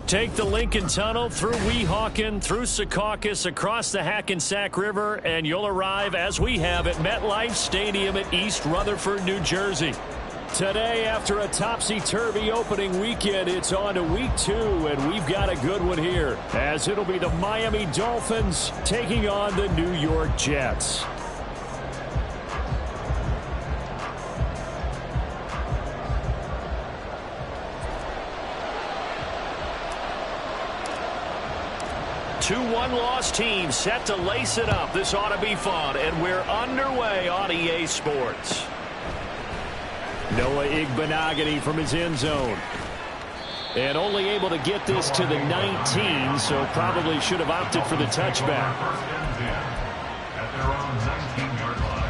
Take the Lincoln Tunnel through Weehawken, through Secaucus, across the Hackensack River, and you'll arrive, as we have, at MetLife Stadium at East Rutherford, New Jersey. Today, after a topsy-turvy opening weekend, it's on to week 2, and we've got a good one here, as it'll be the Miami Dolphins taking on the New York Jets. Two one-loss teams set to lace it up. This ought to be fun, and we're underway on EA Sports. Noah Igbenogany from his end zone. And only able to get this to the 19, so probably should have opted for the touchback. At their own 19-yard line.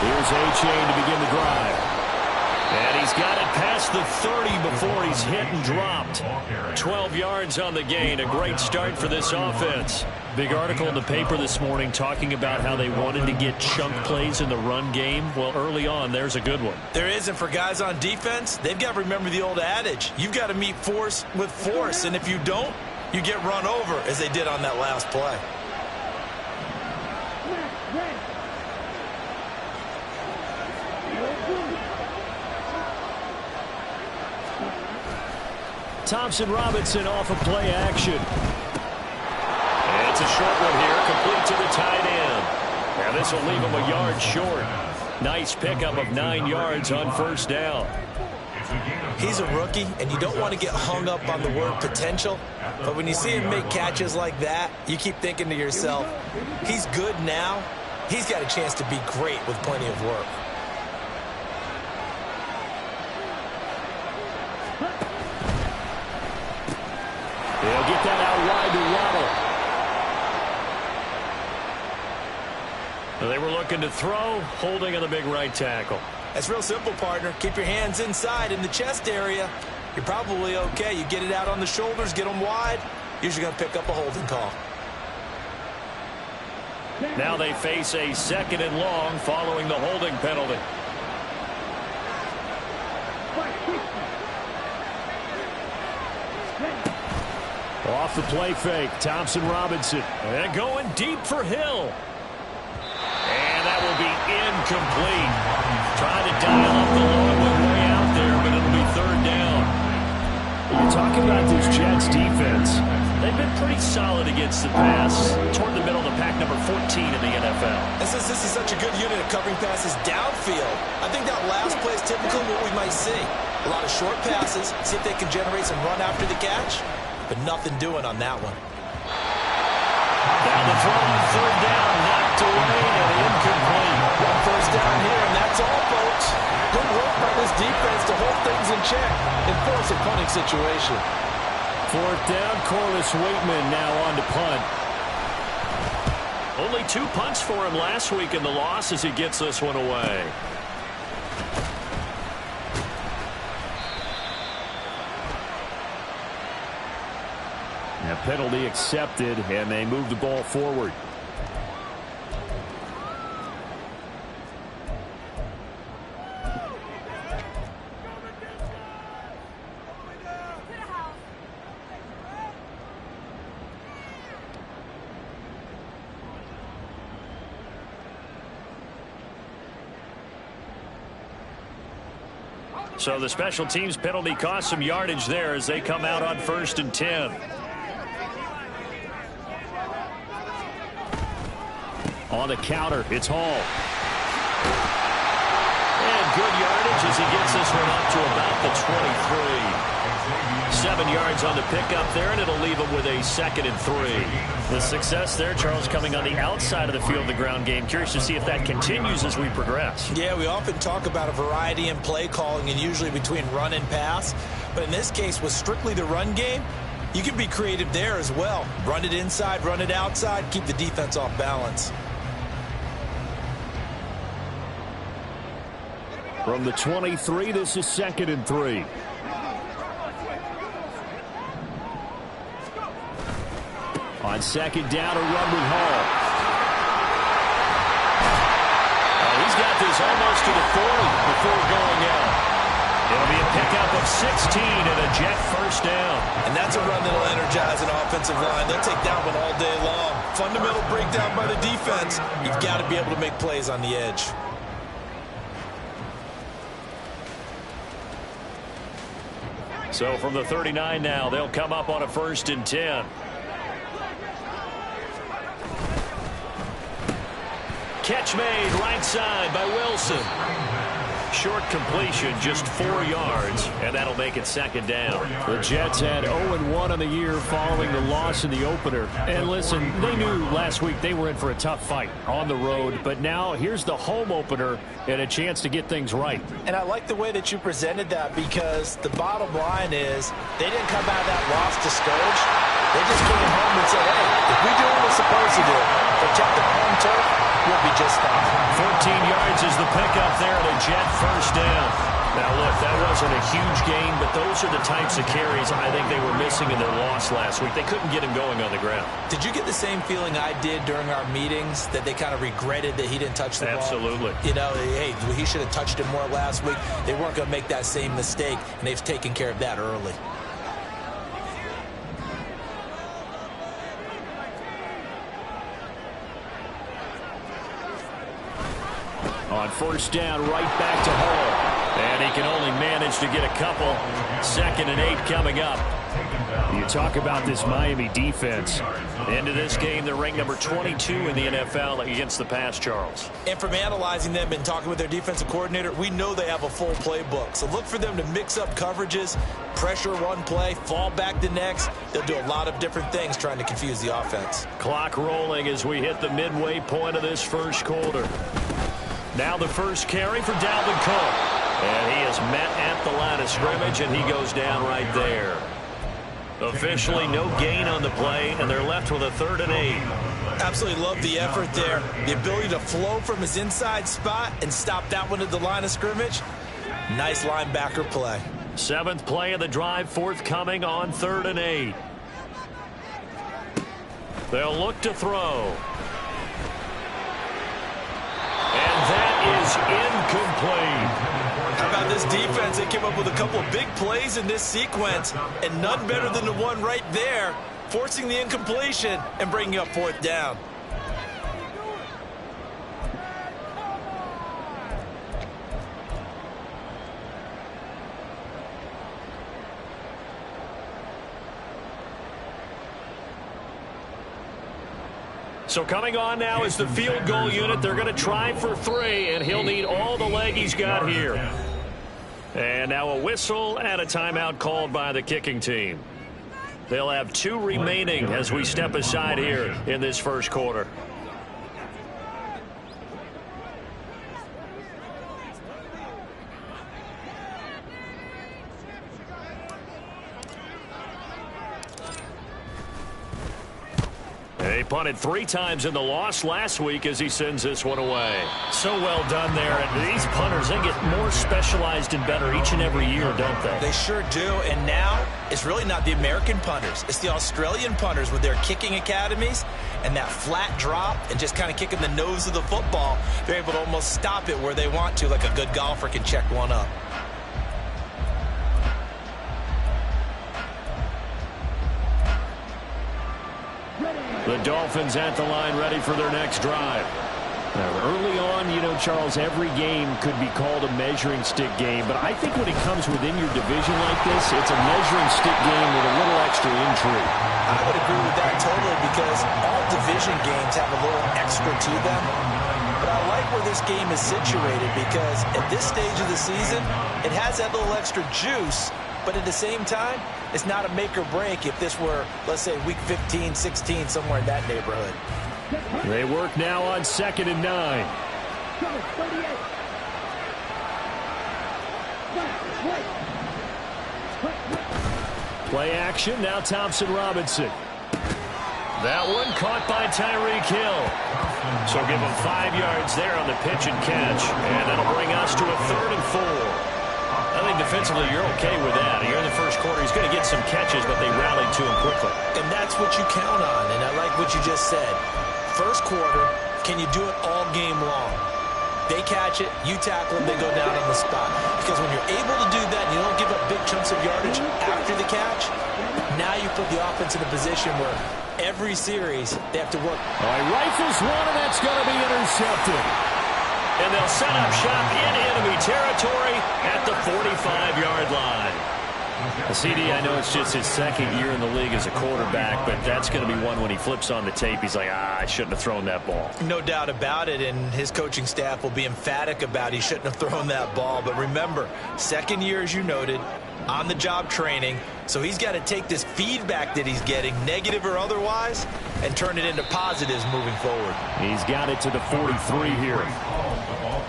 Here's A-Chain to begin the drive. And he's got it past the 30 before he's hit and dropped. 12 yards on the gain. A great start for this offense. Big article in the paper this morning talking about how they wanted to get chunk plays in the run game. Well, early on, there's a good one. There isn't for guys on defense. They've got to remember the old adage. You've got to meet force with force, and if you don't, you get run over, as they did on that last play. Thompson Robinson off of play action. And it's a short one here, complete to the tight end. And this will leave him a yard short. Nice pickup of 9 yards on first down. He's a rookie, and you don't want to get hung up on the word potential. But when you see him make catches like that, you keep thinking to yourself, he's good now. He's got a chance to be great with plenty of work. They'll get that out wide to Waddle. They were looking to throw, holding on the big right tackle. That's real simple, partner. Keep your hands inside in the chest area. You're probably okay. You get it out on the shoulders, get them wide. Usually going to pick up a holding call. Now they face a 2nd and long following the holding penalty. Off the play fake, Thompson Robinson. And going deep for Hill. And that will be incomplete. Trying to dial up the long one way out there, but it'll be 3rd down. You're talking about this Jets defense. They've been pretty solid against the pass. Toward the middle of the pack, number 14 in the NFL. And since this is such a good unit of covering passes downfield, I think that last play is typical of what we might see. A lot of short passes, see if they can generate some run after the catch. But nothing doing on that one. Down the throw on 3rd down, knocked away and incomplete. One first down here, and that's all, folks. Good work by this defense to hold things in check and force a punting situation. 4th down, Corliss Waitman now on to punt. Only 2 punts for him last week in the loss as he gets this one away. A penalty accepted, and they move the ball forward. So the special teams penalty cost some yardage there as they come out on 1st and 10. On the counter, it's Hall. And good yardage as he gets this one up to about the 23. 7 yards on the pickup there, and it'll leave him with a 2nd and 3. The success there, Charles, coming on the outside of the field of the ground game. Curious to see if that continues as we progress. Yeah, we often talk about a variety in play calling and usually between run and pass. But in this case, with strictly the run game, you can be creative there as well. Run it inside, run it outside, keep the defense off balance. From the 23, this is 2nd and 3. On second down, a run with Hall. He's got this almost to the 40 before going out. It'll be a pickup of 16 and a Jet first down. And that's a run that'll energize an offensive line. They'll take that one all day long. Fundamental breakdown by the defense. You've got to be able to make plays on the edge. So from the 39 now, they'll come up on a 1st and 10. Catch made right side by Wilson. Short completion, just 4 yards, and that'll make it 2nd down. The Jets had 0-1 on the year following the loss in the opener. And listen, they knew last week they were in for a tough fight on the road, but now here's the home opener and a chance to get things right. And I like the way that you presented that, because the bottom line is they didn't come out of that loss discouraged. They just came home and said, hey, if we do what we're supposed to do, protect our home turf, we'll be just fine. 14 yards is the pickup there, and a Jet first down. Now, look, that wasn't a huge gain, but those are the types of carries I think they were missing in their loss last week. They couldn't get him going on the ground. Did you get the same feeling I did during our meetings, that they kind of regretted that he didn't touch the ball? Absolutely. You know, hey, he should have touched it more last week. They weren't going to make that same mistake, and they've taken care of that early. On 1st down, right back to Hall. And he can only manage to get a couple. 2nd and 8 coming up. You talk about this Miami defense. Into this game, they're ranked number 22 in the NFL against the pass, Charles. And from analyzing them and talking with their defensive coordinator, we know they have a full playbook. So look for them to mix up coverages, pressure one play, fall back the next. They'll do a lot of different things trying to confuse the offense. Clock rolling as we hit the midway point of this first quarter. Now the first carry for Dalvin Cook. And he is met at the line of scrimmage, and he goes down right there. Officially no gain on the play, and they're left with a 3rd and 8. Absolutely love the effort there. The ability to flow from his inside spot and stop that one at the line of scrimmage. Nice linebacker play. 7th play of the drive, forthcoming on 3rd and 8. They'll look to throw. And that is incomplete. How about this defense? They came up with a couple of big plays in this sequence, and none better than the one right there, forcing the incompletion and bringing up 4th down. So coming on now is the field goal unit. They're going to try for 3, and he'll need all the leg he's got here. And now a whistle and a timeout called by the kicking team. They'll have 2 remaining as we step aside here in this first quarter. He punted 3 times in the loss last week as he sends this one away. So well done there. And these punters, they get more specialized and better each and every year, don't they? They sure do. And now it's really not the American punters. It's the Australian punters with their kicking academies and that flat drop and just kind of kicking the nose of the football. They're able to almost stop it where they want to, like a good golfer can check one up. The Dolphins at the line ready for their next drive. Now, early on, you know, Charles, every game could be called a measuring stick game, but I think when it comes within your division like this, it's a measuring stick game with a little extra intrigue. I would agree with that totally, because all division games have a little extra to them. But I like where this game is situated, because at this stage of the season, it has that little extra juice. But at the same time, it's not a make or break if this were, let's say, week 15, 16, somewhere in that neighborhood. They work now on 2nd and 9. Play action, now Thompson Robinson. That one caught by Tyreek Hill. So give him 5 yards there on the pitch and catch. And that'll bring us to a 3rd and 4. I think defensively you're okay with that. Here in the first quarter, he's going to get some catches, but they rallied to him quick. quickly. And that's what you count on, and I like what you just said. First quarter, can you do it all game long? They catch it, you tackle them, they go down on the spot. Because when you're able to do that and you don't give up big chunks of yardage after the catch, now you put the offense in a position where every series they have to work. All right, rifles one, and that's going to be intercepted. And they'll set up shop in enemy territory at the 45-yard line. CD, I know it's just his second year in the league as a quarterback, but that's going to be one when he flips on the tape. He's like, I shouldn't have thrown that ball. No doubt about it, and his coaching staff will be emphatic about he shouldn't have thrown that ball. But remember, second year, as you noted, on-the-job training, so he's got to take this feedback that he's getting, negative or otherwise, and turn it into positives moving forward. He's got it to the 43 here.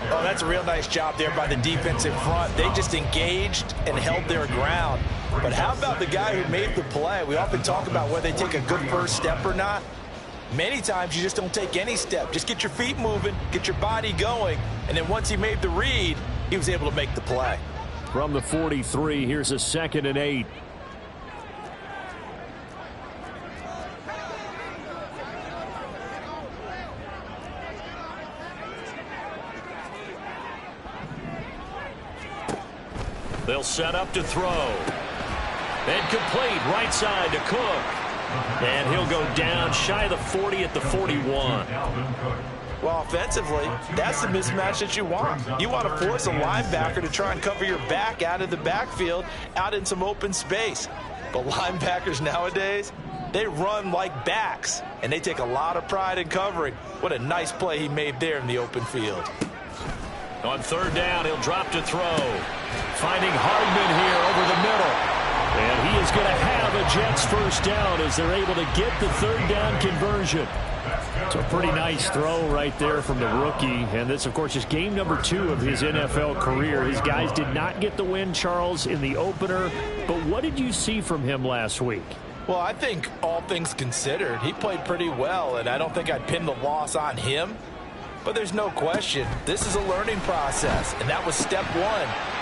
Oh, that's a real nice job there by the defense in front. They just engaged and held their ground. But how about the guy who made the play? We often talk about whether they take a good first step or not. Many times you just don't take any step. Just get your feet moving, get your body going, and then once he made the read, he was able to make the play. From the 43, here's a 2nd and 8. They'll set up to throw. And complete right side to Cook. And he'll go down shy of the 40 at the 41. Well, offensively, that's the mismatch that you want. You want to force a linebacker to try and cover your back out of the backfield, out in some open space. But linebackers nowadays, they run like backs, and they take a lot of pride in covering. What a nice play he made there in the open field. On 3rd down, he'll drop to throw. Finding Hardman here over the middle. And he is going to have a Jets first down as they're able to get the 3rd down conversion. So a pretty nice throw right there from the rookie. And this, of course, is game number 2 of his NFL career. His guys did not get the win, Charles, in the opener. But what did you see from him last week? Well, I think all things considered, he played pretty well, and I don't think I'd pin the loss on him. But there's no question, this is a learning process, and that was step 1,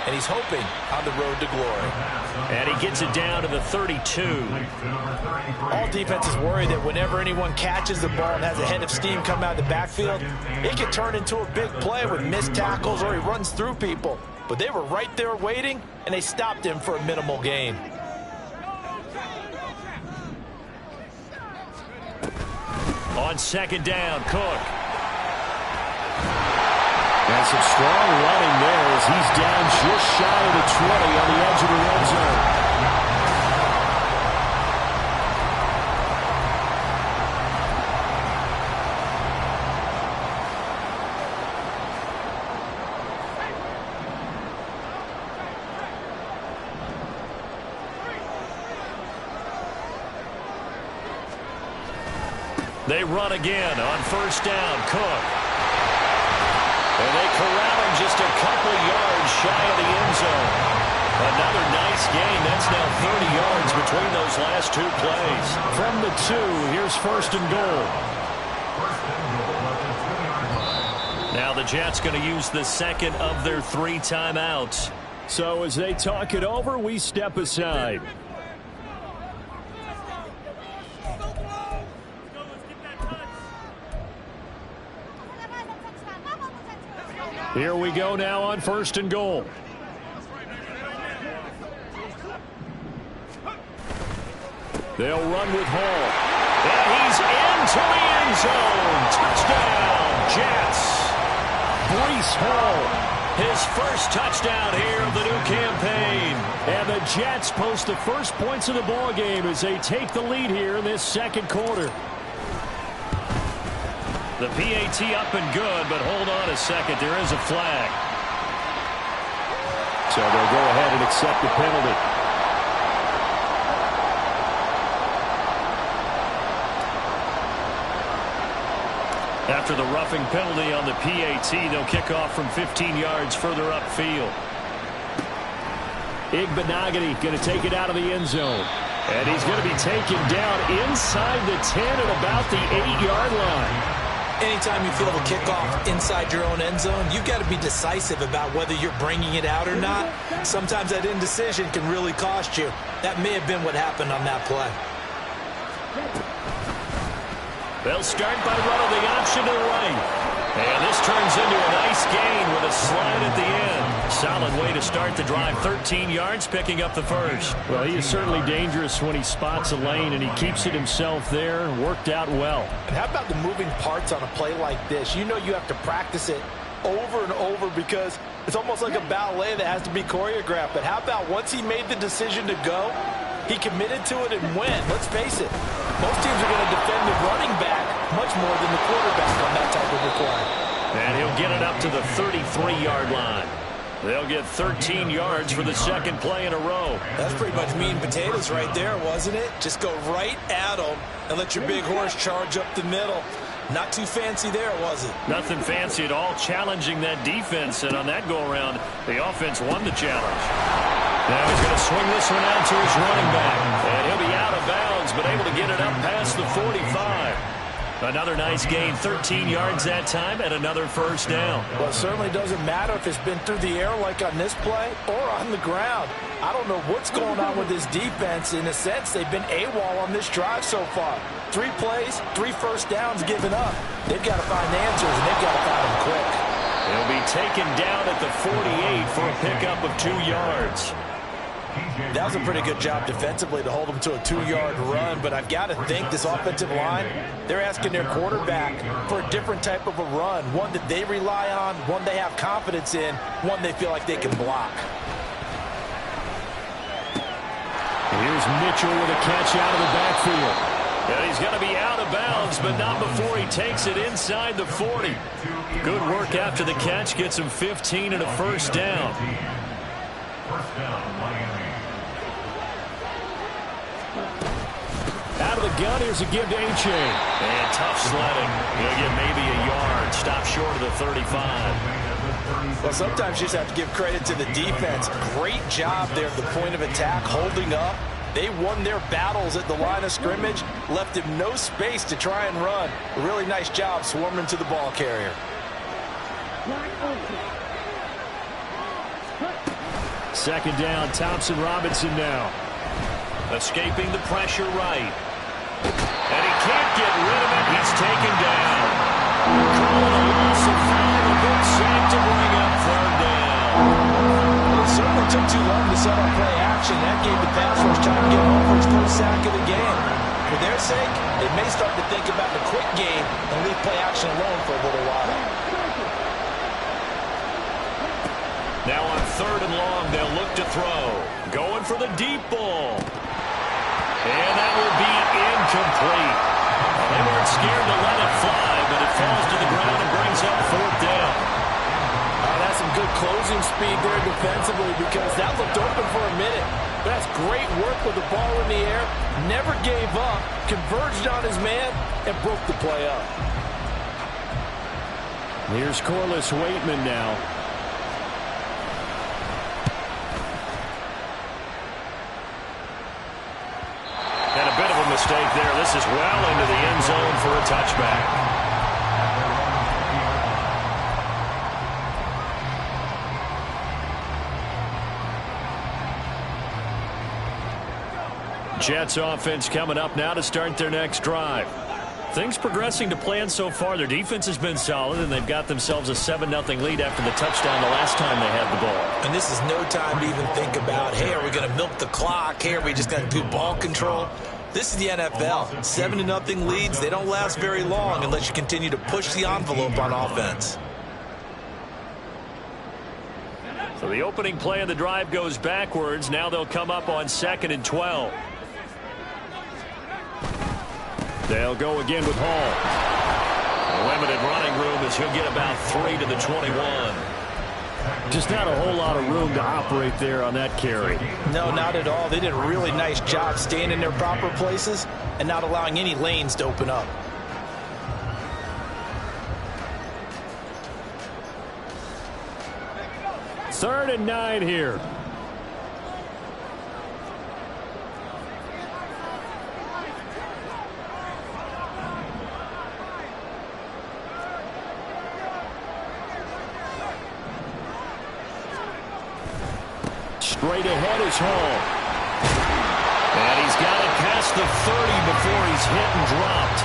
and he's hoping on the road to glory. And he gets it down to the 32. All defenses worry that whenever anyone catches the ball and has a head of steam come out of the backfield, it can turn into a big play with missed tackles or he runs through people. But they were right there waiting, and they stopped him for a minimal gain. On 2nd down, Cook. And some strong running there as he's down just shy of the 20 on the edge of the red zone. They run again on 1st down, Cook. And they corral him just a couple yards shy of the end zone. Another nice gain. That's now 30 yards between those last 2 plays. From the 2, here's 1st and goal. Now the Jets going to use the 2nd of their 3 timeouts. So as they talk it over, we step aside. Here we go now on 1st and goal. They'll run with Hall. And he's into the end zone. Touchdown, Jets. Breece Hall, his first touchdown here of the new campaign. And the Jets post the first points of the ball game as they take the lead here in this 2nd quarter. The PAT up and good, but hold on a second. There is a flag. So they'll go ahead and accept the penalty. After the roughing penalty on the PAT, they'll kick off from 15 yards further upfield. Igbenogany going to take it out of the end zone. And he's going to be taken down inside the 10 at about the 8-yard line. Anytime you feel the kickoff inside your own end zone, you've got to be decisive about whether you're bringing it out or not. Sometimes that indecision can really cost you. That may have been what happened on that play. They'll start by running the option to the right. And this turns into a nice gain with a slide at the end. Solid way to start the drive. 13 yards, picking up the first. Well, he is certainly dangerous when he spots a lane, and he keeps it himself there. Worked out well. And how about the moving parts on a play like this? You know you have to practice it over and over because it's almost like a ballet that has to be choreographed. But how about once he made the decision to go, he committed to it and went. Let's face it, most teams are going to defend the running back much more than the quarterback on that type of a play. And he'll get it up to the 33-yard line. They'll get 13 yards for the second play in a row. That's pretty much meat and potatoes right there, wasn't it? Just go right at them and let your big horse charge up the middle. Not too fancy there, was it? Nothing fancy at all, challenging that defense. And on that go-around, the offense won the challenge. Now he's going to swing this one out to his running back. And he'll be out of bounds, but able to get it up past the 45. Another nice gain, 13 yards that time, and another first down. Well, it certainly doesn't matter if it's been through the air like on this play or on the ground. I don't know what's going on with this defense. In a sense, they've been AWOL on this drive so far. 3 plays, 3 first downs given up. They've got to find answers, and they've got to find them quick. He'll be taken down at the 48 for a pickup of 2 yards. That was a pretty good job defensively to hold them to a 2-yard run, but I've got to think this offensive line, they're asking their quarterback for a different type of a run, one that they rely on, one they have confidence in, one they feel like they can block. Here's Mitchell with a catch out of the backfield. Yeah, he's going to be out of bounds, but not before he takes it inside the 40. Good work after the catch, gets him 15 and a first down. First down, Miami. Out of the gun, here's a give to H.A. And tough sledding. He'll get maybe a yard. Stop short of the 35. Well, sometimes you just have to give credit to the defense. Great job there at the point of attack, holding up. They won their battles at the line of scrimmage, left him no space to try and run. A really nice job swarming to the ball carrier. Second down, Thompson Robinson now. Escaping the pressure right. And he can't get rid of it. He's taken down. Calling a loss of 5. A good sack to bring up third down. It certainly took too long to set up play action. That gave the pass rush time to get home for his first sack of the game. For their sake, they may start to think about the quick game and leave play action alone for a little while. Now on third and long, they'll look to throw. Going for the deep ball. And that will be incomplete. They weren't scared to let it fly, but it falls to the ground and brings up fourth down. That's some good closing speed there defensively because that looked open for a minute. That's great work with the ball in the air. Never gave up, converged on his man, and broke the play up. Here's Corliss Waitman now. And a bit of a mistake there. This is well into the end zone for a touchback. Jets offense coming up now to start their next drive. Things progressing to plan so far. Their defense has been solid, and they've got themselves a 7-0 lead after the touchdown the last time they had the ball. And this is no time to even think about, hey, are we going to milk the clock? Hey, are we just going to do ball control? This is the NFL. 7-0 leads, they don't last very long unless you continue to push the envelope on offense. So the opening play of the drive goes backwards. Now they'll come up on 2nd and 12. They'll go again with Hall. Limited running room as he'll get about 3 to the 21. Just not a whole lot of room to operate there on that carry. No, not at all. They did a really nice job staying in their proper places and not allowing any lanes to open up. Third and 9 here. Straight ahead is Hall. And he's got it past the 30 before he's hit and dropped.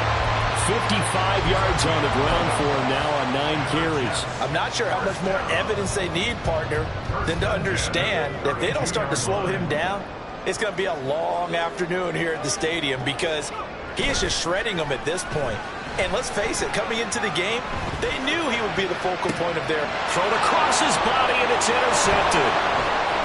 55 yards on the ground for him now on 9 carries. I'm not sure how much more evidence they need, partner, than to understand that if they don't start to slow him down, it's going to be a long afternoon here at the stadium because he is just shredding them at this point. And let's face it, coming into the game, they knew he would be the focal point of their thrown across his body, and it's intercepted.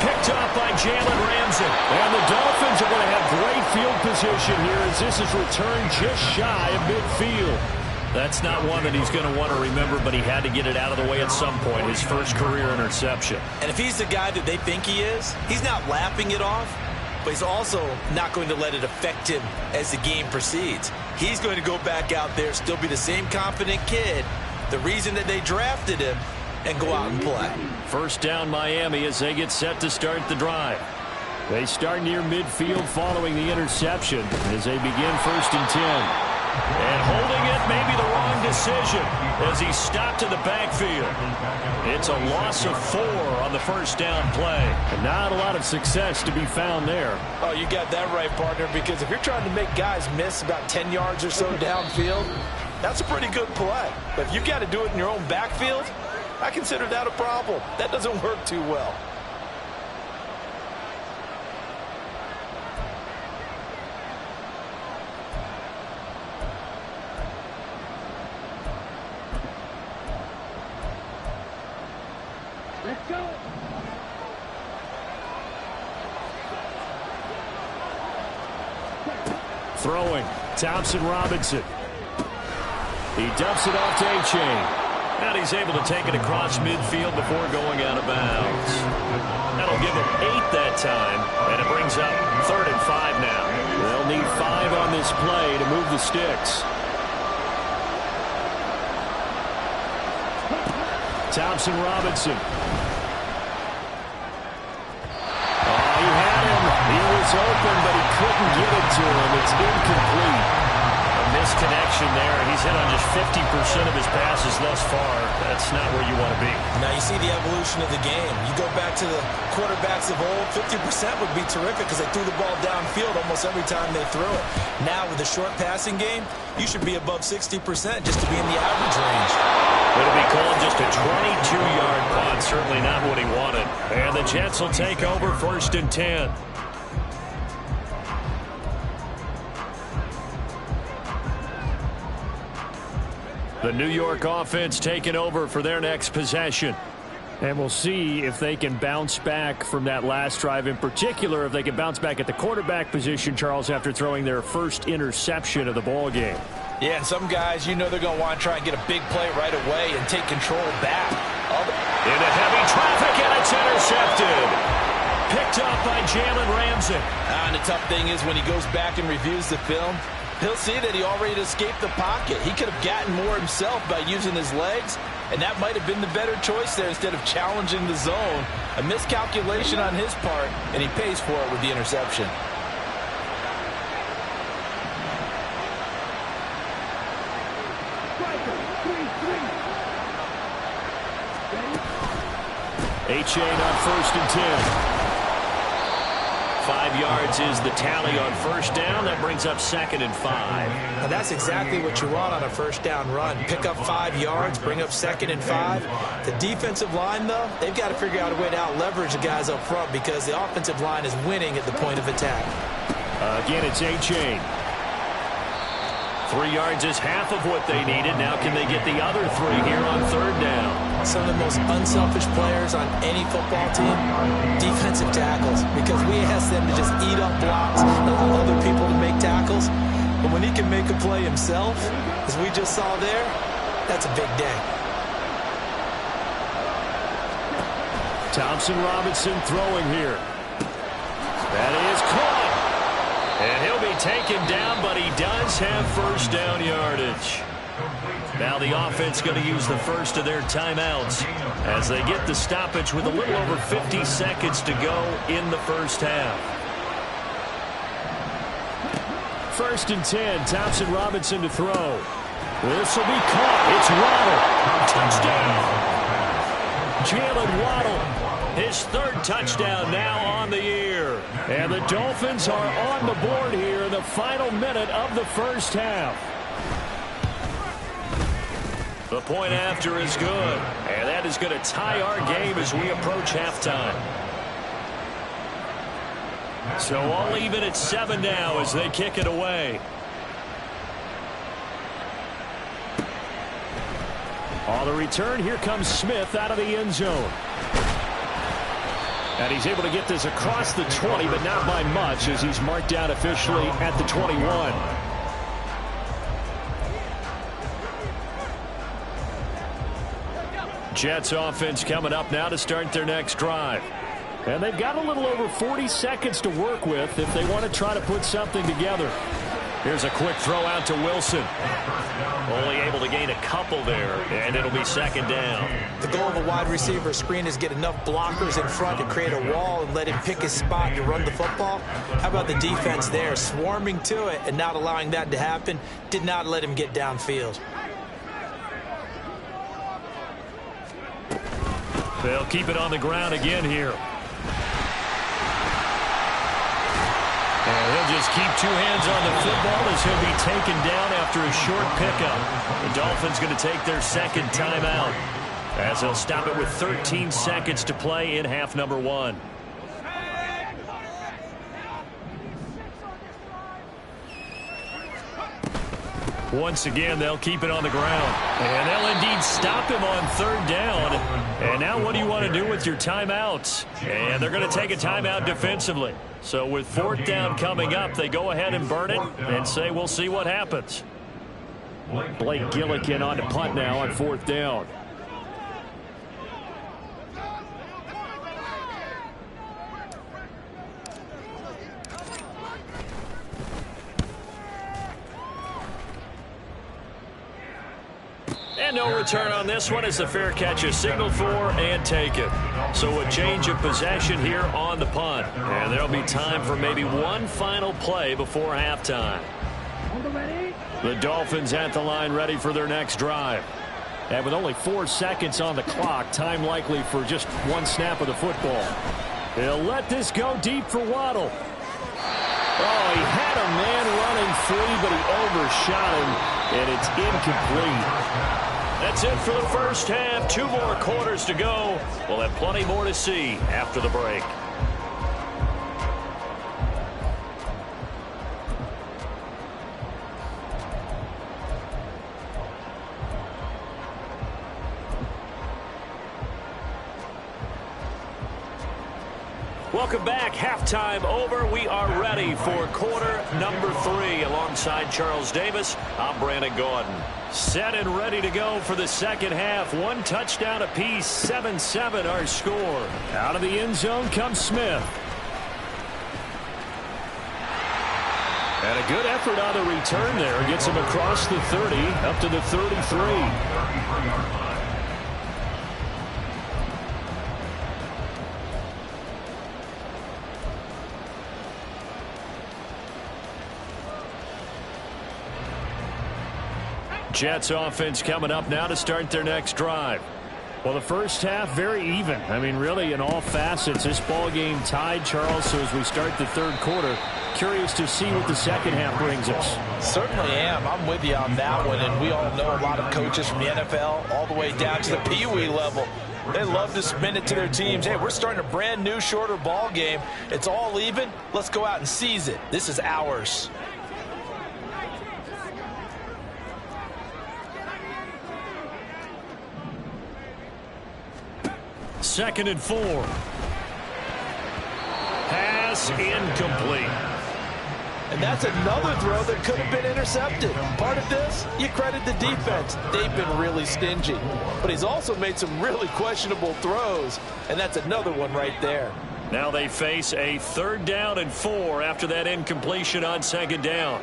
Picked off by Jalen Ramsey. And the Dolphins are going to have great field position here as this is returned just shy of midfield. That's not one that he's going to want to remember, but he had to get it out of the way at some point, his first career interception. And if he's the guy that they think he is, he's not laughing it off, but he's also not going to let it affect him as the game proceeds. He's going to go back out there, still be the same confident kid, the reason that they drafted him, and go out and play. First down Miami as they get set to start the drive. They start near midfield following the interception as they begin 1st and 10. And holding it may be the wrong decision as he's stopped in the backfield. It's a loss of 4 on the first down play. And not a lot of success to be found there. Oh, you got that right, partner, because if you're trying to make guys miss about 10 yards or so downfield, that's a pretty good play. But if you got to do it in your own backfield, I consider that a problem. That doesn't work too well. Let's go. Throwing, Thompson Robinson. He dumps it off to A-Chain. And he's able to take it across midfield before going out of bounds. That'll give him 8 that time, and it brings up 3rd and 5 now. They'll need 5 on this play to move the sticks. Thompson Robinson. Oh, he had him. He was open, but he couldn't get it to him. It's incomplete. Misconnection there. He's hit on just 50% of his passes thus far. That's not where you want to be. Now you see the evolution of the game. You go back to the quarterbacks of old, 50% would be terrific because they threw the ball downfield almost every time they threw it. Now with the short passing game, you should be above 60% just to be in the average range. It'll be called just a 22-yard punt. Certainly not what he wanted. And the Jets will take over 1st and 10. The New York offense taking over for their next possession. And we'll see if they can bounce back from that last drive. In particular, if they can bounce back at the quarterback position, Charles, after throwing their first interception of the ball game. Yeah, and some guys, you know they're going to want to try and get a big play right away and take control back. Into heavy traffic, and it's intercepted. Picked off by Jalen Ramsey. And the tough thing is when he goes back and reviews the film, he'll see that he already escaped the pocket. He could have gotten more himself by using his legs, and that might have been the better choice there instead of challenging the zone. A miscalculation on his part, and he pays for it with the interception. A-Chain on 1st and 10. 5 yards is the tally on first down. That brings up 2nd and 5. Now that's exactly what you want on a first down run. Pick up 5 yards, bring up 2nd and 5. The defensive line, though, they've got to figure out a way to out-leverage the guys up front because the offensive line is winning at the point of attack. Again, it's A-Chain. 3 yards is half of what they needed. Now can they get the other 3 here on 3rd down? Some of the most unselfish players on any football team, defensive tackles, because we ask them to just eat up blocks and allow other people to make tackles. But when he can make a play himself, as we just saw there, that's a big day. Thompson Robinson throwing here. That is caught. And he'll be taken down, but he does have first down yardage. Now the offense going to use the first of their timeouts as they get the stoppage with a little over 50 seconds to go in the first half. 1st and 10, Thompson Robinson to throw. This will be caught. It's Waddle. Touchdown. Jalen Waddle. His third touchdown now on the year. And the Dolphins are on the board here in the final minute of the first half. The point after is good. And that is going to tie our game as we approach halftime. So all even at 7 now as they kick it away. On the return, here comes Smith out of the end zone. And he's able to get this across the 20, but not by much as he's marked down officially at the 21. Jets offense coming up now to start their next drive. And they've got a little over 40 seconds to work with if they want to try to put something together. Here's a quick throw out to Wilson. Only able to gain a couple there, and it'll be second down. The goal of a wide receiver screen is get enough blockers in front to create a wall and let him pick his spot to run the football. How about the defense there, swarming to it and not allowing that to happen? Did not let him get downfield. They'll keep it on the ground again here. And he'll just keep two hands on the football as he'll be taken down after a short pickup. The Dolphins going to take their second timeout as they'll stop it with 13 seconds to play in half number 1. Once again, they'll keep it on the ground. And they'll indeed stop him on third down. And now what do you want to do with your timeouts? And they're going to take a timeout defensively. So with fourth down coming up, they go ahead and burn it and say we'll see what happens. Blake Gillikin on to punt now on fourth down. And no return on this one as the fair catch is signaled for and taken. So a change of possession here on the punt. And there'll be time for maybe one final play before halftime. The Dolphins at the line ready for their next drive. And with only 4 seconds on the clock, time likely for just one snap of the football. He'll let this go deep for Waddle. Oh, he had a man running free, but he overshot him, and it's incomplete. That's it for the first half. 2 more quarters to go. We'll have plenty more to see after the break. Welcome back. Halftime over. We are ready for quarter number 3. Alongside Charles Davis, I'm Brandon Gordon. Set and ready to go for the second half. 1 touchdown apiece. 7-7 our score. Out of the end zone comes Smith. And a good effort on the return there. Gets him across the 30 up to the 33. Jets offense coming up now to start their next drive. Well, the first half very even. I mean, really in all facets. This ball game tied, Charles. So as we start the third quarter, curious to see what the second half brings us. Certainly am. I'm with you on that one. And we all know a lot of coaches from the NFL all the way down to the Pee Wee level. They love to spin it to their teams. Hey, we're starting a brand new, shorter ball game. It's all even. Let's go out and seize it. This is ours. Second and 4. Pass incomplete. And that's another throw that could have been intercepted. Part of this, you credit the defense. They've been really stingy. But he's also made some really questionable throws. And that's another one right there. Now they face a 3rd down and 4 after that incompletion on 2nd down.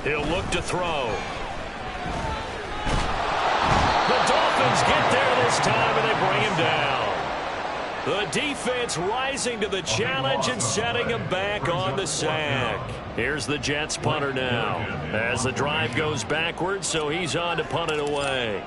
He'll look to throw. The Dolphins get there this time, and they bring him down. The defense rising to the challenge and setting him back on the sack. Here's the Jets punter now as the drive goes backwards, so he's on to punt it away.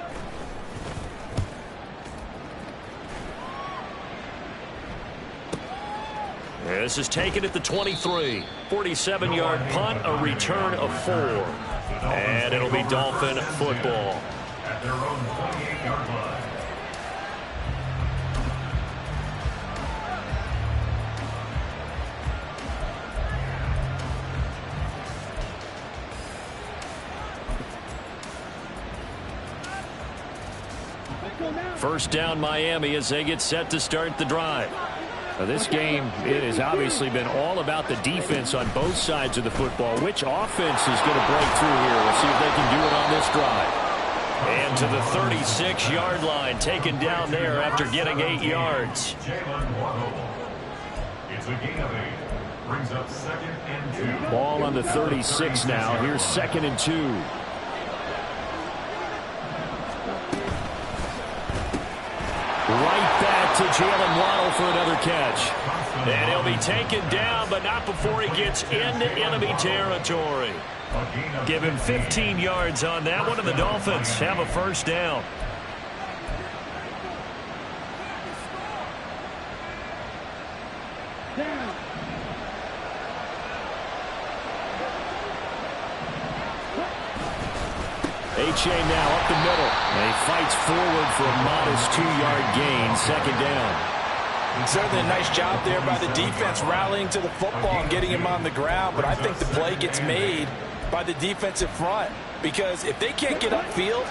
This is taken at the 23. 47-yard punt, a return of 4. And it'll be Dolphin football. At their own 28-yard line. First down Miami as they get set to start the drive. This game, it has obviously been all about the defense on both sides of the football. Which offense is going to break through here? We'll see if they can do it on this drive. And to the 36-yard line, taken down there after getting 8 yards. It's a gain of 8. Brings up 2nd and 2. Ball on the 36 now. Here's 2nd and 2. Right back to Jalen Waddle for another catch. And he'll be taken down, but not before he gets into enemy territory. Give him 15 yards on that one, and the Dolphins have a first down. H.A. now up the middle. And he fights forward for a modest 2-yard gain, 2nd down. And certainly a nice job there by the defense rallying to the football and getting him on the ground. But I think the play gets made by the defensive front, because if they can't get upfield,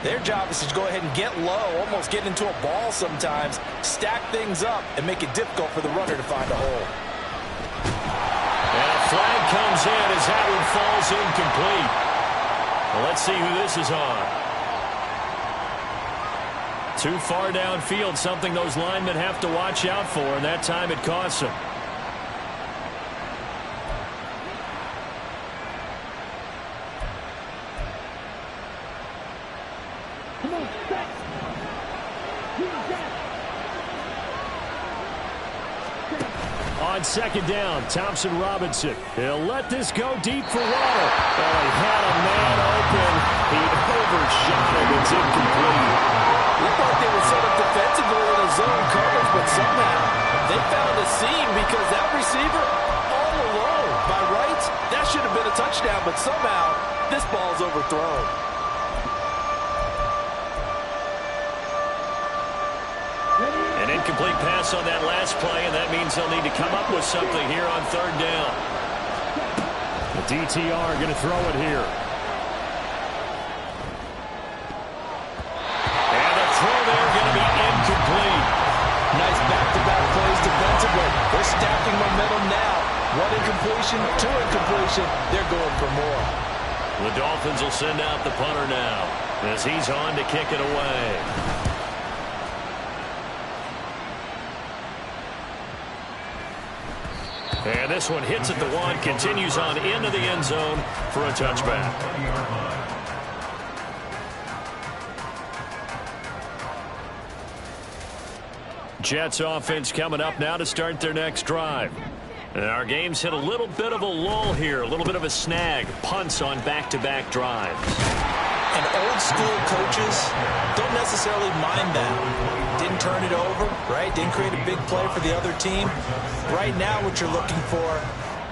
their job is to go ahead and get low, almost get into a ball sometimes, stack things up, and make it difficult for the runner to find a hole. And a flag comes in as that one falls incomplete. Well, let's see who this is on. Too far downfield, something those linemen have to watch out for, and that time it costs them. On 2nd down, Thompson Robinson. He'll let this go deep for Waddle. Oh, he had a man open. He overshot it. It's incomplete. Looked like they were set up defensively in a zone coverage, but somehow they found a seam because that receiver all alone. By rights, that should have been a touchdown, but somehow this ball's overthrown. An incomplete pass on that last play, and that means they'll need to come up with something here on 3rd down. The DTR going to throw it here. And the throw there going to be incomplete. Nice back-to-back plays defensively. They're stacking momentum now. One incompletion, 2 incompletion. They're going for more. The Dolphins will send out the punter now as he's on to kick it away. And this one hits at the 1, continues on into the end zone for a touchback. Jets offense coming up now to start their next drive. And our game's hit a little bit of a lull here, a little bit of a snag. Punts on back-to-back drives. And old school coaches don't necessarily mind that. Didn't turn it over, right? Didn't create a big play for the other team. Right now what you're looking for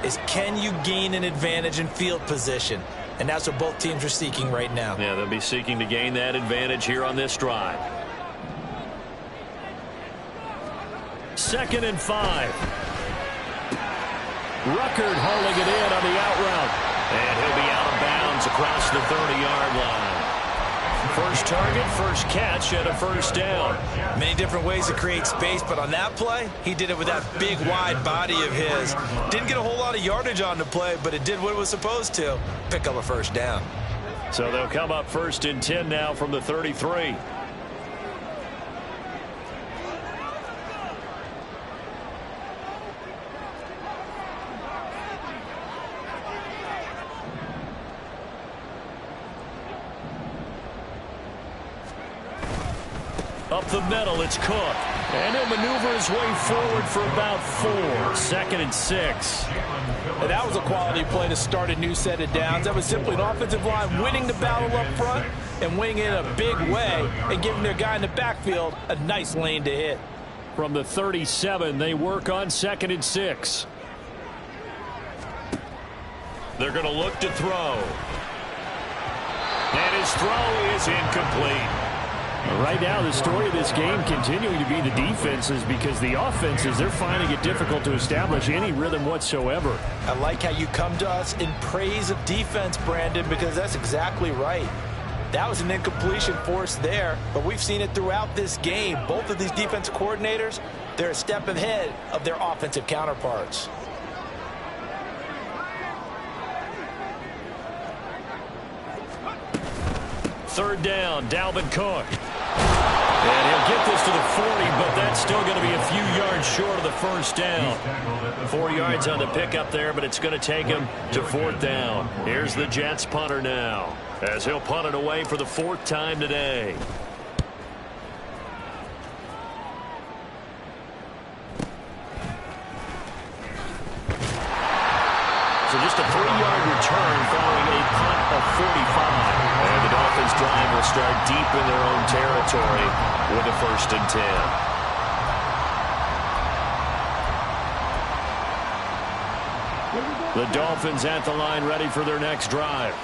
is, can you gain an advantage in field position? And that's what both teams are seeking right now. Yeah, they'll be seeking to gain that advantage here on this drive. 2nd and 5. Ruckert holding it in on the out route. And he'll be out of bounds across the 30-yard line. First target, first catch, and a first down. Many different ways to create space, but on that play, he did it with that big, wide body of his. Didn't get a whole lot of yardage on the play, but it did what it was supposed to, pick up a first down. So they'll come up 1st and 10 now from the 33. Up the middle, it's Cook. And he'll maneuver his way forward for about 4. 2nd and 6. And that was a quality play to start a new set of downs. That was simply an offensive line winning the battle up front and winning it in a big way and giving their guy in the backfield a nice lane to hit. From the 37, they work on 2nd and 6. They're going to look to throw. And his throw is incomplete. Right now, the story of this game continuing to be the defenses, because the offenses, they're finding it difficult to establish any rhythm whatsoever. I like how you come to us in praise of defense, Brandon, because that's exactly right. That was an incompletion forced there, but we've seen it throughout this game. Both of these defense coordinators, they're a step ahead of their offensive counterparts. Third down, Dalvin Cook. And he'll get this to the 40, but that's still going to be a few yards short of the first down. 4 yards on the pickup there, but it's going to take him to 4th down. Here's the Jets punter now, as he'll punt it away for the 4th time today. So just a 3-yard return following a punt of 45. And the Dolphins drive will start deep in their own territory with a 1st and 10. The Dolphins at the line ready for their next drive.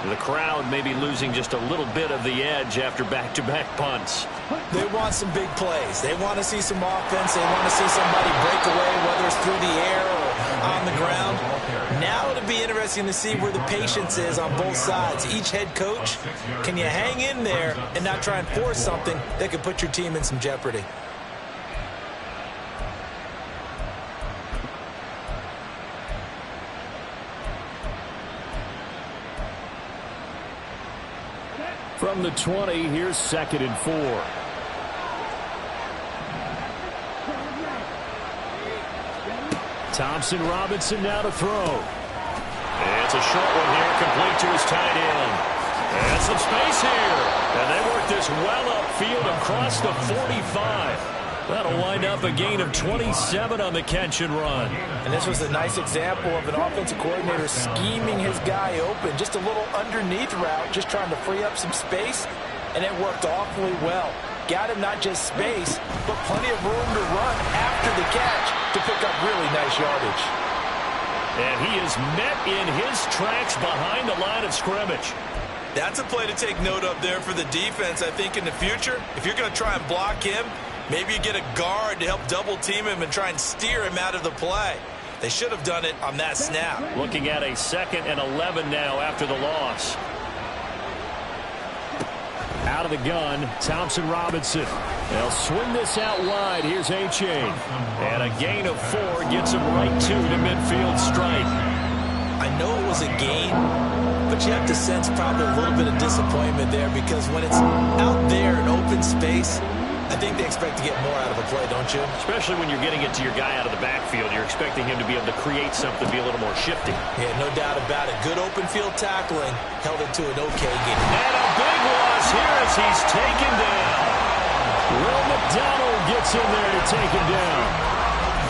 The crowd may be losing just a little bit of the edge after back-to-back punts. They want some big plays. They want to see some offense. They want to see somebody break away, whether it's through the air or on the ground. Now it'll be interesting to see where the patience is on both sides. Each head coach, can you hang in there and not try and force something that could put your team in some jeopardy? From the 20, here's 2nd and 4. Thompson Robinson now to throw. It's a short one here, complete to his tight end. And some space here. And they work this well upfield across the 45. That'll wind up a gain of 27 on the catch and run. And this was a nice example of an offensive coordinator scheming his guy open. Just a little underneath route, just trying to free up some space. And it worked awfully well. Got him not just space, but plenty of room to run after the catch to pick up really nice yardage. And he is met in his tracks behind the line of scrimmage. That's a play to take note of there for the defense, I think, in the future. If you're going to try and block him, maybe you get a guard to help double team him and try and steer him out of the play. They should have done it on that snap. Looking at a 2nd and 11 now after the loss. Out of the gun, Thompson Robinson. They'll swing this out wide. Here's H.A. And a gain of 4 gets him right to the midfield stripe. I know it was a gain, but you have to sense probably a little bit of disappointment there, because when it's out there in open space, I think they expect to get more out of a play, don't you? Especially when you're getting it to your guy out of the backfield. You're expecting him to be able to create something, be a little more shifty. Yeah, no doubt about it. Good open field tackling held it to an okay game. And a big loss here as he's taken down. Will McDonald gets in there to take him down.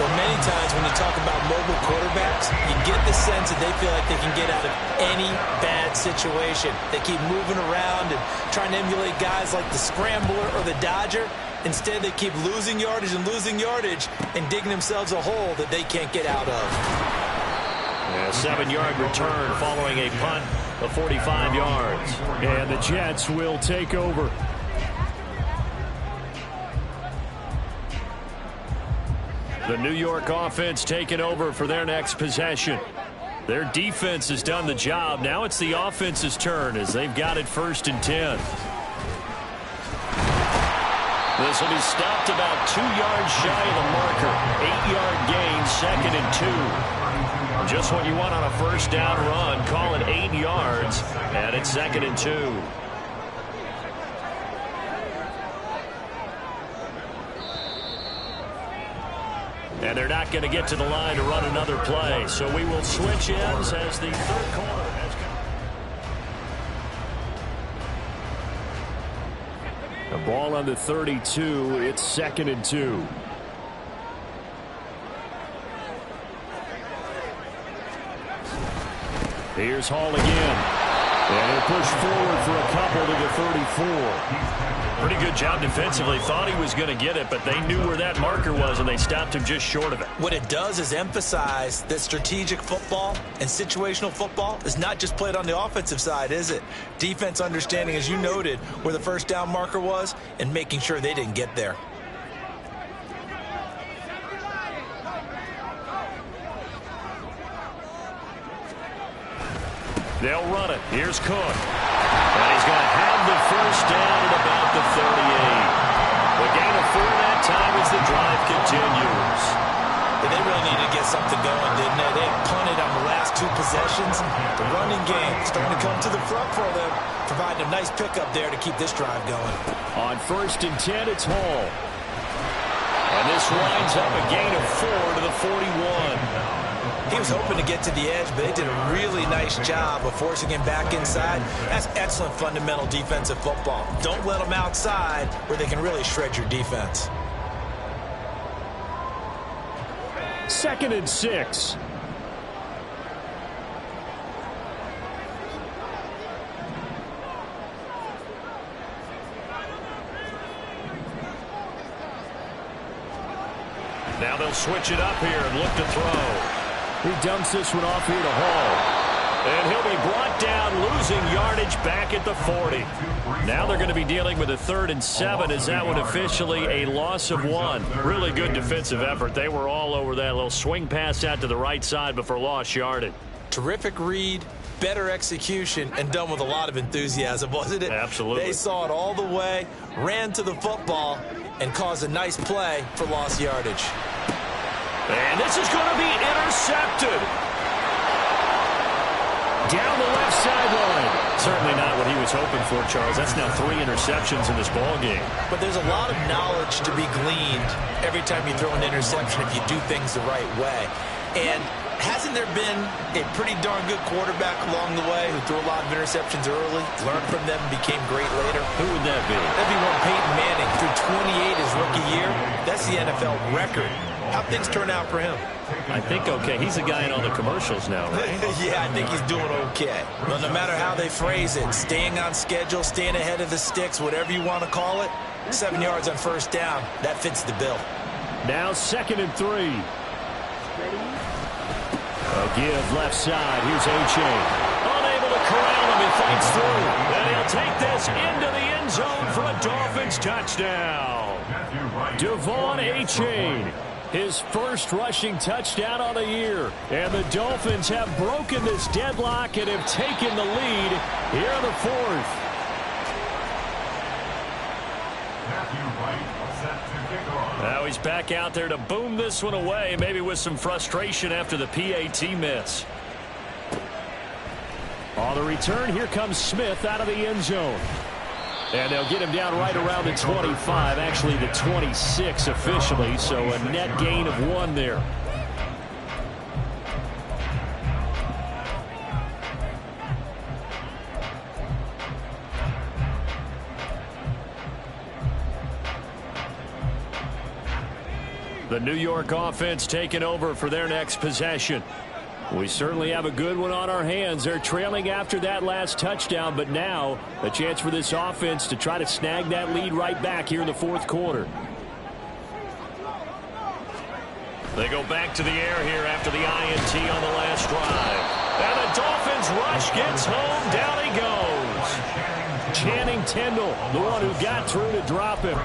Well, many times when you talk about mobile quarterbacks, you get the sense that they feel like they can get out of any bad situation. They keep moving around and trying to emulate guys like the Scrambler or the Dodger. Instead, they keep losing yardage and digging themselves a hole that they can't get out of. A 7-yard return following a punt of 45 yards. And the Jets will take over. The New York offense taking over for their next possession. Their defense has done the job. Now it's the offense's turn as they've got it 1st and 10. This will be stopped about 2 yards shy of the marker. 8-yard gain, 2nd and 2. Just what you want on a 1st down run. Call it 8 yards, and it's 2nd and 2. And they're not going to get to the line to run another play. So we will switch ends as the 3rd quarter has come. Ball on the 32. It's 2nd and 2. Here's Hall again. And he'll push forward for a couple to the 34. Pretty good job defensively. Thought he was going to get it, but they knew where that marker was, and they stopped him just short of it. What it does is emphasize that strategic football and situational football is not just played on the offensive side, is it? Defense understanding, as you noted, where the first down marker was and making sure they didn't get there. They'll run it. Here's Cook. And he's going to have the first down at about the 38. The gain of 4 that time as the drive continues. They really needed to get something going, didn't they? They had punted on the last 2 possessions. The running game starting to come to the front for them, providing a nice pickup there to keep this drive going. On 1st and 10, it's Hall. And this winds up a gain of 4 to the 41. He was hoping to get to the edge, but they did a really nice job of forcing him back inside. That's excellent fundamental defensive football. Don't let them outside where they can really shred your defense. 2nd and 6. Now they'll switch it up here and look to throw. He dumps this one off here to Hall. And he'll be brought down, losing yardage back at the 40. Now they're going to be dealing with a 3rd and 7 as that one officially a loss of 1. Really good defensive effort. They were all over that little swing pass out to the right side before lost yardage. Terrific read, better execution, and done with a lot of enthusiasm, wasn't it? Absolutely. They saw it all the way, ran to the football, and caused a nice play for lost yardage. And this is going to be intercepted. Down the left sideline. Certainly not what he was hoping for, Charles. That's now 3 interceptions in this ball game. But there's a lot of knowledge to be gleaned every time you throw an interception if you do things the right way. And hasn't there been a pretty darn good quarterback along the way who threw a lot of interceptions early, learned from them, became great later? Who would that be? That'd be one Peyton Manning. Threw 28 his rookie year. That's the NFL record. How'd things turn out for him? I think okay. He's a guy in all the commercials now, right? Yeah, I think he's doing okay. But no matter how they phrase it, staying on schedule, staying ahead of the sticks, whatever you want to call it, 7 yards on 1st down, that fits the bill. Now 2nd and 3. A give left side. Here's A-Chain. Unable to corral him. He fights through. And he'll take this into the end zone for a Dolphins touchdown. Devon A-Chain. His first rushing touchdown on the year. And the Dolphins have broken this deadlock and have taken the lead here in the 4th. Now he's back out there to boom this one away, maybe with some frustration after the PAT miss. On the return, here comes Smith out of the end zone. And they'll get him down right around the 25, actually the 26 officially, so a net gain of 1 there. The New York offense taking over for their next possession. We certainly have a good one on our hands. They're trailing after that last touchdown, but now a chance for this offense to try to snag that lead right back here in the 4th quarter. They go back to the air here after the INT on the last drive. And the Dolphins rush gets home. Down he goes. Channing Tindall, the one who got through to drop him.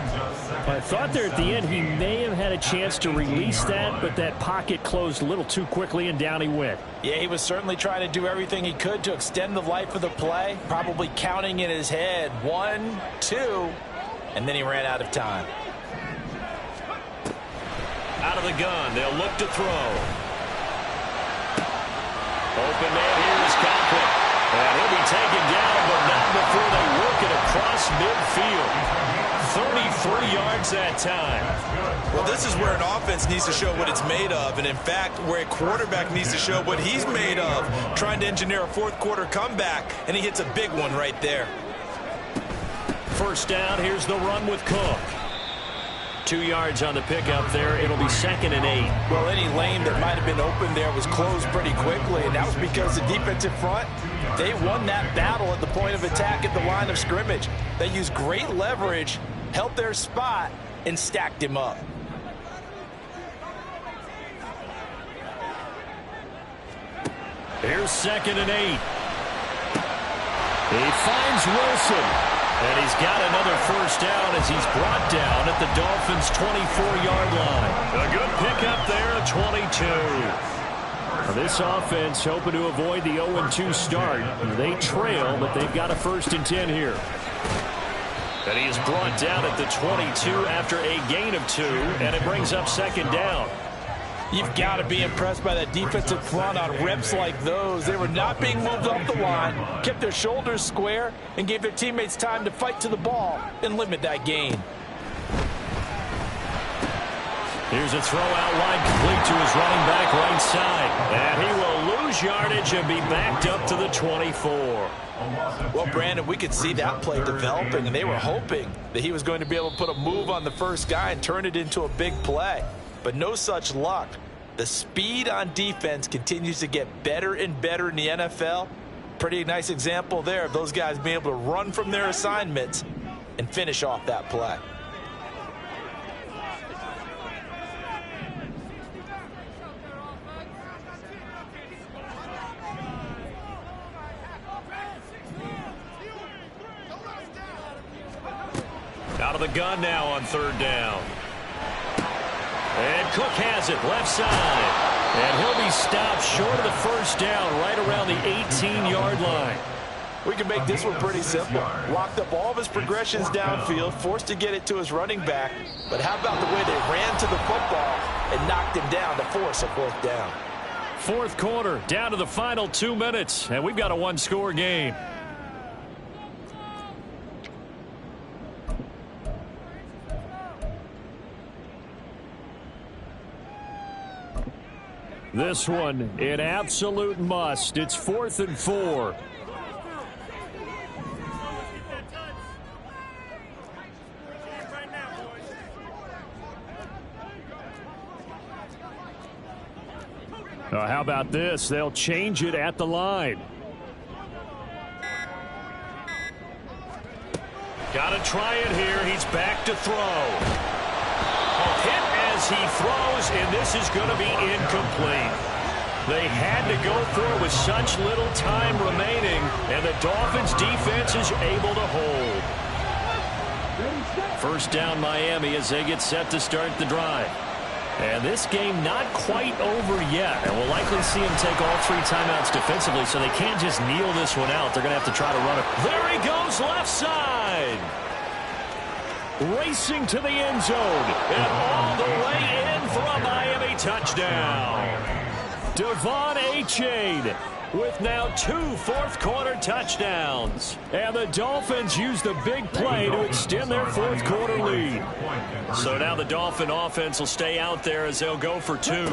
I thought there at the end he may have had a chance to release that, but that pocket closed a little too quickly, and down he went. Yeah, he was certainly trying to do everything he could to extend the life of the play, probably counting in his head 1, 2, and then he ran out of time. Out of the gun, they'll look to throw. Open man here is Conkling. And he'll be taken down, but not before they work it across midfield. 33 yards that time. Well, this is where an offense needs to show what it's made of, and in fact, where a quarterback needs to show what he's made of, trying to engineer a 4th quarter comeback, and he hits a big one right there. first down. Here's the run with Cook. 2 yards on the pickup there. It'll be 2nd and 8. Well, any lane that might have been open there was closed pretty quickly, and that was because the defensive front, they won that battle at the point of attack at the line of scrimmage. They used great leverage, held their spot, and stacked him up. Here's 2nd and 8. He finds Wilson. And he's got another first down as he's brought down at the Dolphins' 24-yard line. A good pickup there at 22. Now this offense hoping to avoid the 0-2 start. They trail, but they've got a 1st and 10 here. And he is brought down at the 22 after a gain of 2, and it brings up 2nd down. You've got to be impressed by that defensive front on reps like those. They were not being moved off the line, kept their shoulders square, and gave their teammates time to fight to the ball and limit that gain. Here's a throw out wide, complete to his running back right side. And he will lose yardage and be backed up to the 24. Well, Brandon, we could see that play developing, and they were hoping that he was going to be able to put a move on the first guy and turn it into a big play. But no such luck. The speed on defense continues to get better and better in the NFL. Pretty nice example there of those guys being able to run from their assignments and finish off that play. Out of the gun now on 3rd down. And Cook has it, left side. And he'll be stopped short of the first down, right around the 18-yard line. We can make this one pretty simple. Locked up all of his progressions downfield, forced to get it to his running back. But how about the way they ran to the football and knocked him down to force a 4th down? 4th quarter, down to the final 2 minutes, and we've got a 1-score game. This one, an absolute must. It's 4th and 4. How about this? They'll change it at the line. Got to try it here. He's back to throw. Hit as he throws, and this is going to be incomplete. They had to go for it with such little time remaining, and the Dolphins' defense is able to hold. First down Miami as they get set to start the drive. And this game not quite over yet, and we'll likely see him take all 3 timeouts defensively, so they can't just kneel this one out. They're going to have to try to run it. There he goes, left side. Racing to the end zone, and all the way in for a Miami touchdown. Devon Achane with now 2 fourth-quarter touchdowns. And the Dolphins use the big play to extend their fourth-quarter lead. So now the Dolphin offense will stay out there as they'll go for 2.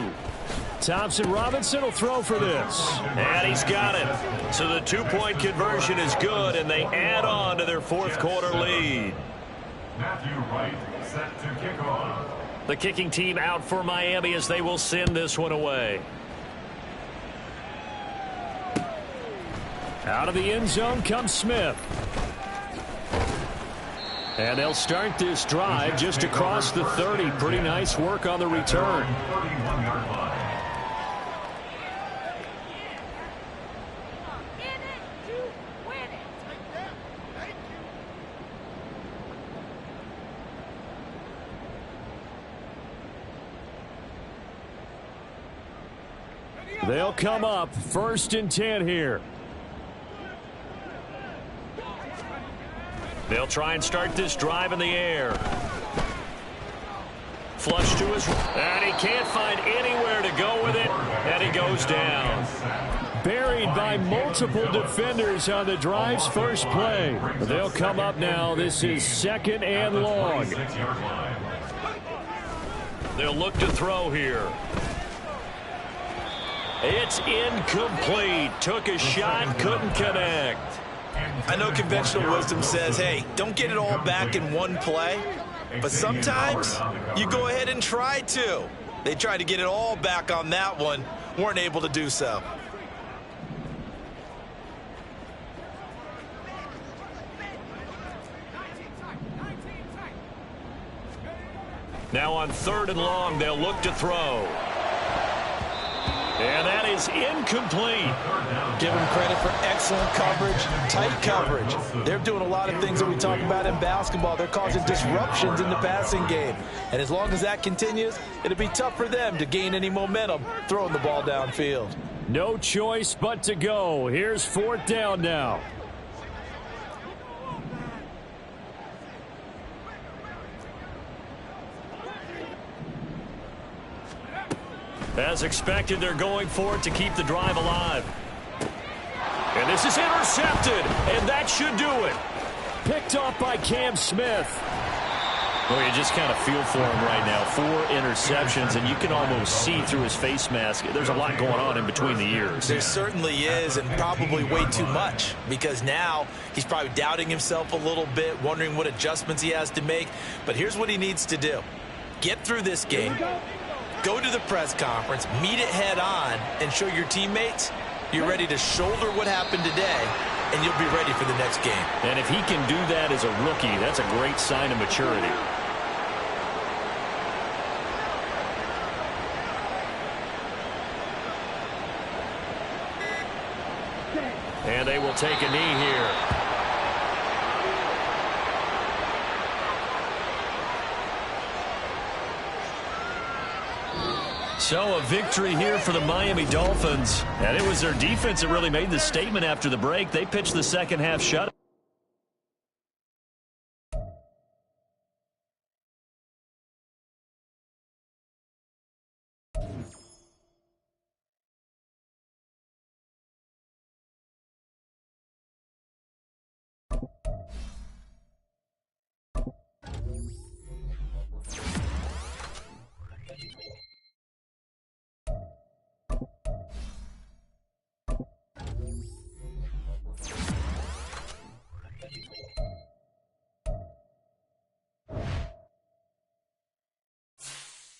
Thompson Robinson will throw for this. And he's got it. So the 2-point conversion is good, and they add on to their fourth-quarter lead. Matthew Wright set to kick off. The kicking team out for Miami as they will send this one away. Out of the end zone comes Smith. And they'll start this drive just across the 30. Pretty nice work on the return. 31-yard line. They'll come up 1st and 10 here. They'll try and start this drive in the air. Flush to his, and he can't find anywhere to go with it, and he goes down. Buried by multiple defenders on the drive's first play. They'll come up now. This is 2nd and long. They'll look to throw here. It's incomplete. Took a shot, couldn't connect. I know conventional wisdom says, hey, don't get it all back in one play. But sometimes you go ahead and try to. They tried to get it all back on that one. Weren't able to do so. Now on 3rd and long, they'll look to throw. And that is incomplete. Give them credit for excellent coverage, tight coverage. They're doing a lot of things that we talk about in basketball. They're causing disruptions in the passing game. And as long as that continues, it'll be tough for them to gain any momentum throwing the ball downfield. No choice but to go. Here's 4th down now. As expected, they're going for it to keep the drive alive. And this is intercepted, and that should do it. Picked off by Cam Smith. Well, you just kind of feel for him right now. 4 interceptions, and you can almost see through his face mask. There's a lot going on in between the ears. There certainly is, and probably way too much, because now he's probably doubting himself a little bit, wondering what adjustments he has to make. But here's what he needs to do. Get through this game. Go to the press conference, meet it head on, and show your teammates you're ready to shoulder what happened today, and you'll be ready for the next game. And if he can do that as a rookie, that's a great sign of maturity. And they will take a knee here. So a victory here for the Miami Dolphins. And it was their defense that really made the statement after the break. They pitched the second half shut.